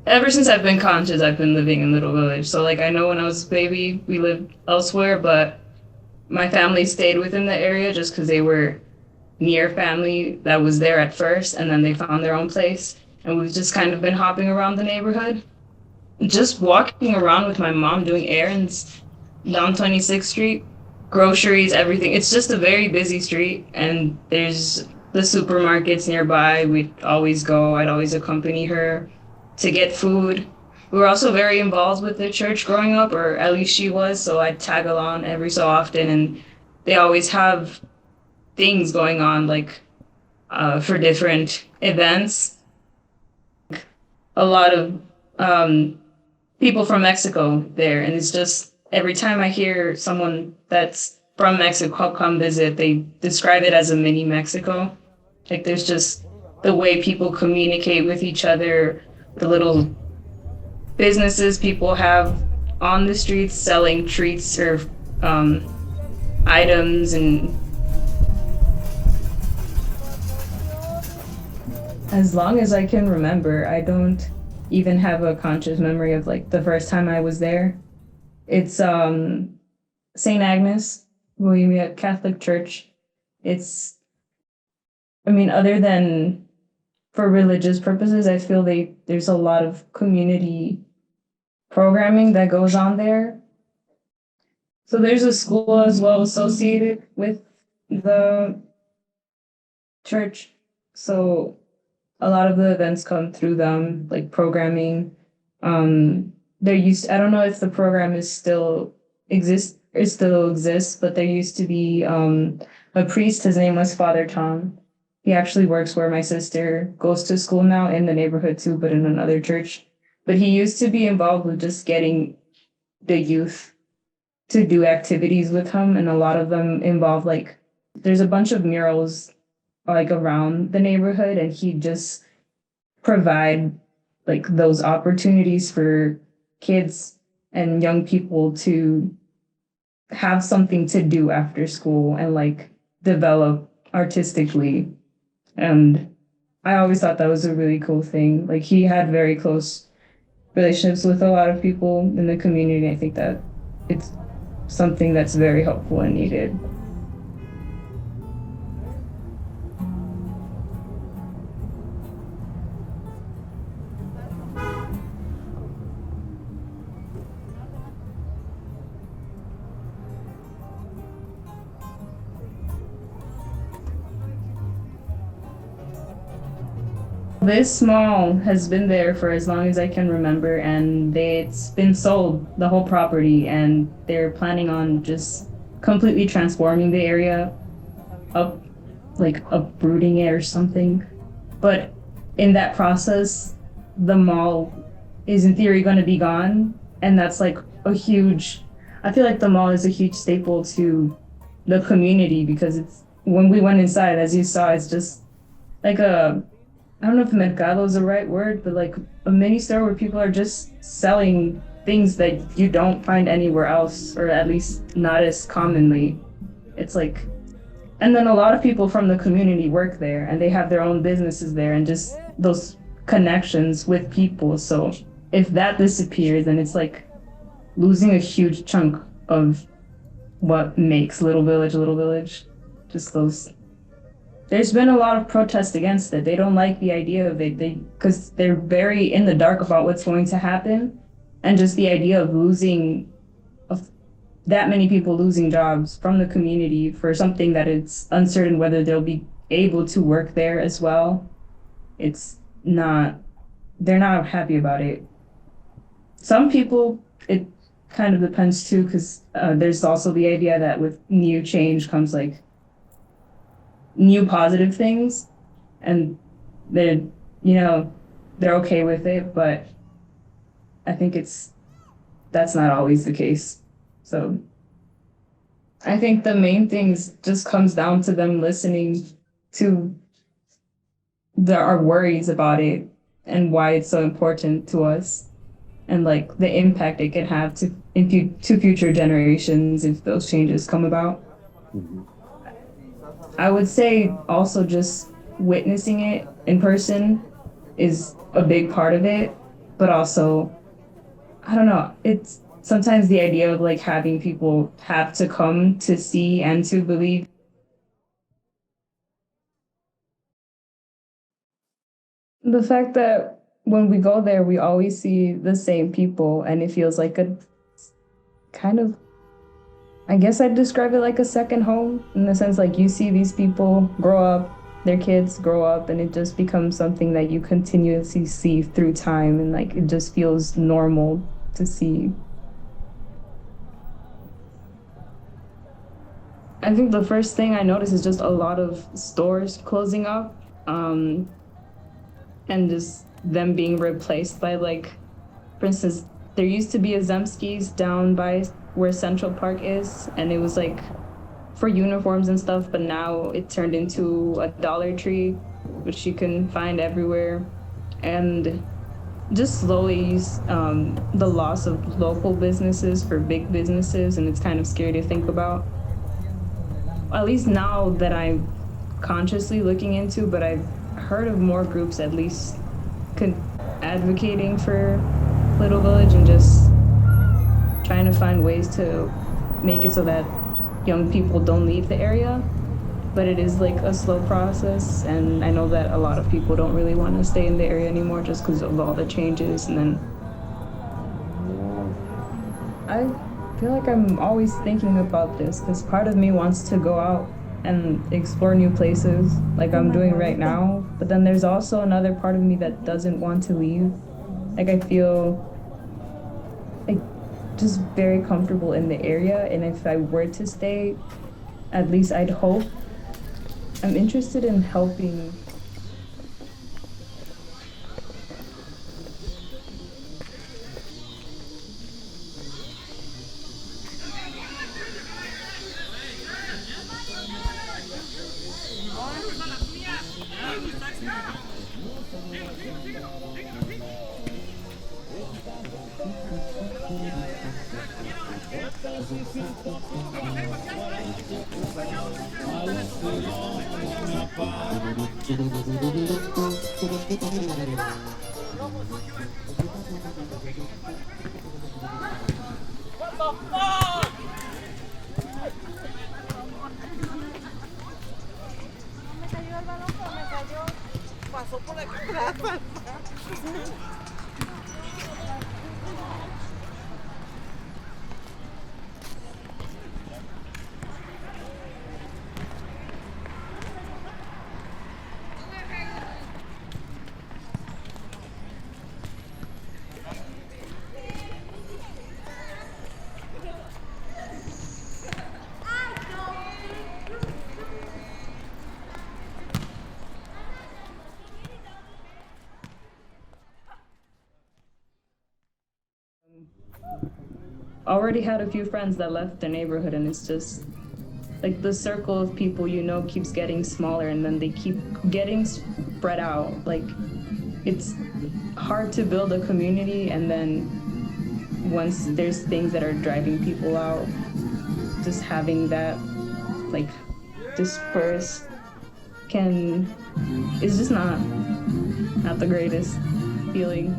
Ever since I've been conscious, I've been living in Little Village. So like I know when I was a baby, we lived elsewhere, but my family stayed within the area just because they were near family that was there at first, and then they found their own place. And we've just kind of been hopping around the neighborhood, just walking around with my mom doing errands down 26th Street, groceries, everything. It's just a very busy street, and there's the supermarkets nearby. We'd always go, I'd always accompany her to get food. We were also very involved with the church growing up, or at least she was, so I'd tag along every so often, and they always have things going on, like for different events. A lot of people from Mexico there, and it's just every time I hear someone that's from Mexico come visit, they describe it as a mini Mexico. Like there's just the way people communicate with each other, the little businesses people have on the streets selling treats or items. And as long as I can remember, I don't even have a conscious memory of like the first time I was there. It's St. Agnes, Bohemia Catholic Church. It's, I mean, other than for religious purposes, I feel there's a lot of community programming that goes on there. So there's a school as well associated with the church. So a lot of the events come through them, like programming. I don't know if the program is still exists, but there used to be a priest. His name was Father Tom. He actually works where my sister goes to school now, in the neighborhood too, but in another church. But he used to be involved with just getting the youth to do activities with him, and a lot of them involve like there's a bunch of murals like around the neighborhood, and he just provide like those opportunities for kids and young people to have something to do after school and like develop artistically. And I always thought that was a really cool thing. Like he had very close relationships with a lot of people in the community. I think that it's something that's very helpful and needed. This mall has been there for as long as I can remember, and it's been sold, the whole property, and they're planning on just completely transforming the area, up like uprooting it or something. But in that process, the mall is in theory going to be gone, and that's like a huge. I feel like the mall is a huge staple to the community because it's when we went inside, as you saw, it's just like a I don't know if mercado is the right word, but like a mini store where people are just selling things that you don't find anywhere else, or at least not as commonly. It's like, and then a lot of people from the community work there and they have their own businesses there and just those connections with people. So if that disappears, then it's like losing a huge chunk of what makes Little Village, Little Village. Just those There's been a lot of protest against it. They don't like the idea of it. Because they're very in the dark about what's going to happen, and just the idea of that many people losing jobs from the community for something that it's uncertain whether they'll be able to work there as well. It's not they're not happy about it. Some people, it kind of depends too, because there's also the idea that with new change comes like new positive things, and they're, you know, they're okay with it, but I think that's not always the case. So I think the main things just comes down to them listening to our worries about it and why it's so important to us and like the impact it can have to future generations if those changes come about. Mhm. I would say also just witnessing it in person is a big part of it, but also I don't know, it's sometimes the idea of like having people have to come to see and to believe. The fact that when we go there, we always see the same people, and it feels like a kind of, I guess I'd describe it like a second home in the sense like you see these people grow up, their kids grow up, and it just becomes something that you continuously see through time, and like it just feels normal to see. I think the first thing I notice is just a lot of stores closing up, and just them being replaced by like, for instance, there used to be a Zemski's down by where Central Park is, and it was like for uniforms and stuff, but now it turned into a Dollar Tree, which you can find everywhere. And just slowly the loss of local businesses for big businesses, and it's kind of scary to think about. At least now that I'm consciously looking into, but I've heard of more groups at least advocating for Little Village and just trying to find ways to make it so that young people don't leave the area. But it is like a slow process, and I know that a lot of people don't really want to stay in the area anymore just because of all the changes. And then I feel like I'm always thinking about this because part of me wants to go out and explore new places like I'm doing right now. But then there's also another part of me that doesn't want to leave. Like I feel like just very comfortable in the area. And if I were to stay, at least I'd hope I'm interested in helping. Me cayó el balón, pero me cayó. Pasó por la casa. Already had a few friends that left the neighborhood, and it's just like the circle of people keeps getting smaller, and then they keep getting spread out. Like it's hard to build a community, and then once there's things that are driving people out, just having that like disperse can is just not the greatest feeling.